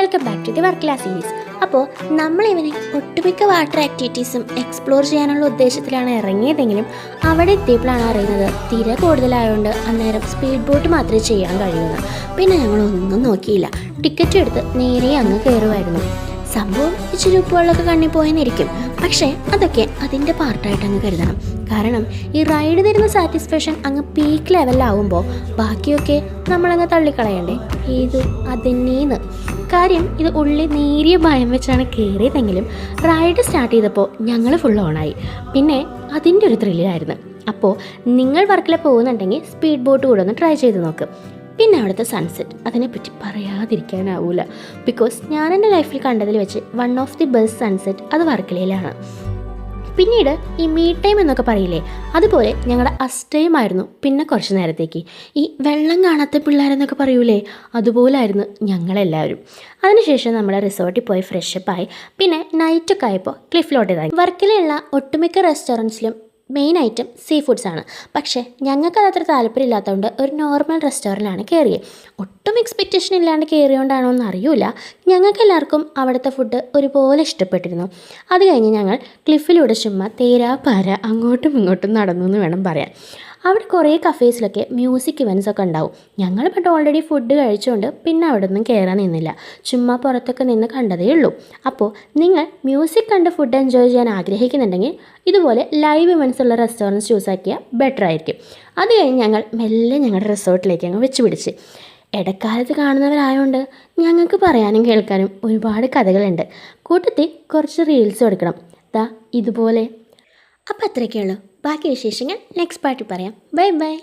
Welcome back to the Varkala series. അപ്പോൾ നമ്മളിവനെ ഒട്ടുമിക്ക വാട്ടർ ആക്ടിവിറ്റീസും എക്സ്പ്ലോർ ചെയ്യാനുള്ള ഉദ്ദേശത്തിലാണ് ഇറങ്ങിയതെങ്കിലും അവിടെ എത്തിയപ്പോഴാണ് അറിയുന്നത് തിര കൂടുതലായതുകൊണ്ട് അന്നേരം സ്പീഡ് ബോട്ട് മാത്രമേ ചെയ്യാൻ കഴിയുള്ളൂ. പിന്നെ ഞങ്ങളൊന്നും നോക്കിയില്ല, ടിക്കറ്റ് എടുത്ത് നേരെ അങ്ങ് കയറുമായിരുന്നു. സംഭവം ഇച്ചിരി ഉപ്പുവെള്ളമൊക്കെ കണ്ണിൽ പോയെന്നിരിക്കും, പക്ഷേ അതൊക്കെ അതിൻ്റെ പാർട്ടായിട്ട് അങ്ങ് കരുതണം. കാരണം ഈ റൈഡ് തരുന്ന സാറ്റിസ്ഫാക്ഷൻ അങ്ങ് പീക്ക് ലെവലിലാവുമ്പോൾ ബാക്കിയൊക്കെ നമ്മളങ്ങ് തള്ളിക്കളയണ്ടേ. ഏത് അതിനേന്ന് കാര്യം ഇത് ഉള്ളിൽ നേരിയ ഭയം വെച്ചാണ് കയറിയതെങ്കിലും റൈഡ് സ്റ്റാർട്ട് ചെയ്തപ്പോൾ ഞങ്ങൾ ഫുൾ ഓണായി. പിന്നെ അതിൻ്റെ ഒരു ത്രില്ലിലായിരുന്നു. അപ്പോൾ നിങ്ങൾ വർക്കിൽ പോകുന്നുണ്ടെങ്കിൽ സ്പീഡ് ബോട്ട് കൂടെ ഒന്ന് ട്രൈ ചെയ്ത് നോക്ക്. പിന്നെ അവിടുത്തെ സൺസെറ്റ്, അതിനെപ്പറ്റി പറയാതിരിക്കാനാവില്ല. ബിക്കോസ് ഞാൻ എൻ്റെ ലൈഫിൽ കണ്ടതിൽ വെച്ച് one of the best sunset അത് വർക്കലയിലാണ്. പിന്നീട് ഈ മീറ്റ് ടൈം എന്നൊക്കെ പറയില്ലേ, അതുപോലെ ഞങ്ങളുടെ അസ്റ്റയുമായിരുന്നു. പിന്നെ കുറച്ച് നേരത്തേക്ക് ഈ വെള്ളം കാണാത്ത പിള്ളേരെന്നൊക്കെ പറയൂലേ, അതുപോലായിരുന്നു ഞങ്ങളെല്ലാവരും. അതിനുശേഷം നമ്മുടെ റിസോർട്ടിൽ പോയി ഫ്രഷപ്പായി. പിന്നെ നൈറ്റൊക്കെ ആയപ്പോൾ ക്ലിഫിലോട്ടേതായി. വർക്കലയുള്ള ഒട്ടുമിക്ക റെസ്റ്റോറൻറ്റ്സിലും മെയിൻ ഐറ്റം സീ ഫുഡ്സാണ്. പക്ഷേ ഞങ്ങൾക്കത് അത്ര താല്പര്യമില്ലാത്തതുകൊണ്ട് ഒരു നോർമൽ റെസ്റ്റോറൻറ്റിലാണ് കയറിയത്. ഒട്ടും എക്സ്പെക്റ്റേഷൻ ഇല്ലാണ്ട് കയറിയോണ്ടാണോ എന്ന് അറിയില്ല, ഞങ്ങൾക്കെല്ലാവർക്കും അവിടുത്തെ ഫുഡ് ഒരുപോലെ ഇഷ്ടപ്പെട്ടിരുന്നു. അത് കഴിഞ്ഞ് ഞങ്ങൾ ക്ലിഫിലൂടെ ചുമ്മാ തേരാപ്പാര അങ്ങോട്ടും ഇങ്ങോട്ടും നടന്നു എന്ന് വേണം പറയാൻ. അവിടെ കുറേ കഫേസിലൊക്കെ മ്യൂസിക് ഇവൻറ്റ്സൊക്കെ ഉണ്ടാവും. ഞങ്ങൾ ബട്ട് ഓൾറെഡി ഫുഡ് കഴിച്ചുകൊണ്ട് പിന്നെ അവിടെ ഒന്നും കയറാൻ നിന്നില്ല, ചുമ്മാ പുറത്തൊക്കെ നിന്ന് കണ്ടതേ ഉള്ളൂ. അപ്പോൾ നിങ്ങൾ മ്യൂസിക് കണ്ട് ഫുഡ് എൻജോയ് ചെയ്യാൻ ആഗ്രഹിക്കുന്നുണ്ടെങ്കിൽ ഇതുപോലെ ലൈവ് ഇവൻറ്റ്സ് ഉള്ള റെസ്റ്റോറൻറ്റ്സ് ചൂസ് ആക്കിയാൽ ബെറ്റർ ആയിരിക്കും. അത് കഴിഞ്ഞ് ഞങ്ങൾ മെല്ലെ ഞങ്ങളുടെ റിസോർട്ടിലേക്ക് അങ്ങ് വെച്ച് പിടിച്ച്. ഇടക്കാലത്ത് കാണുന്നവരായതുകൊണ്ട് ഞങ്ങൾക്ക് പറയാനും കേൾക്കാനും ഒരുപാട് കഥകളുണ്ട്. കൂട്ടത്തിൽ കുറച്ച് റീൽസ് എടുക്കണം, ദാ ഇതുപോലെ. അപ്പോൾ അത്രയൊക്കെയുള്ളൂ. ബാക്കി വിശേഷങ്ങൾ നെക്സ്റ്റ് പാർട്ടിൽ പറയാം. Bye bye.